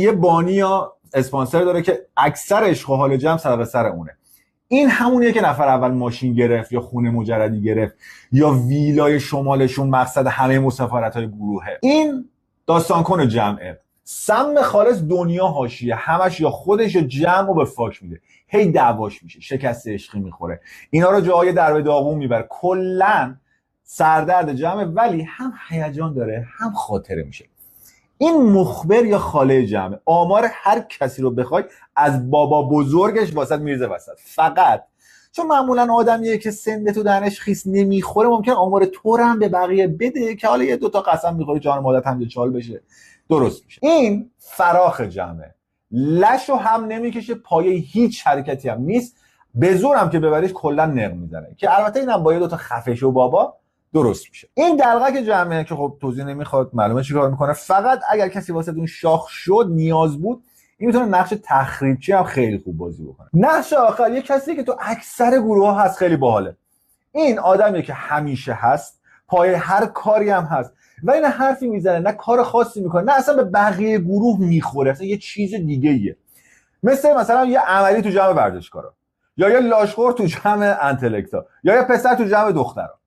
یه بانی یا اسپانسر داره که اکثر عشق و حال جمع سر اونه. این همونیه که نفر اول ماشین گرفت یا خونه مجردی گرفت یا ویلای شمالشون مقصد همه مسافرت‌های گروهه. این داستان کن جمعه. سم خالص دنیا حاشیه، همش یا خودش یا جمع به فاک میده، هی دعواش میشه، شکست عشقی میخوره، اینا رو جای درب داغون میبره، کلا سردرد جمعه، ولی هم هیجان داره هم خاطره میشه. این مخبر یا خاله جمعه، آمار هر کسی رو بخوای از بابا بزرگش واسط میرزه وسط. فقط چون معمولا آدمیه که سنده تو دهنش خیس نمیخوره، ممکن آمار تو رو هم به بقیه بده که حالا یه دوتا قسم میخوری جان مادت هم چال بشه، درست میشه. این فراخ جمعه، لشو هم نمیکشه، پایه هیچ حرکتی هم نیست، به زور هم که ببریش کلا نق میزنه، که البته اینم با یه دوتا خفش و بابا درست میشه. این دلقک جمعه که خب توضیح نمیخواد، معلومه چیکار میکنه. فقط اگر کسی واسه اون شاخ شد نیاز بود، این میتونه نقش تخریبچی هم خیلی خوب بازی بکنه. نقش آخر یه کسی که تو اکثر گروه ها هست، خیلی باحاله. این آدمیه که همیشه هست، پای هر کاری هم هست، ولی نه حرفی میزنه نه کار خاصی میکنه، نه اصلا به بقیه گروه میخوره، اصلا یه چیز دیگه ایه. مثلا یه عملی تو جمع ورزشکارا، یا یه لاشخور تو جمع انتلکتا، یا یه پسر تو جمع دخترا.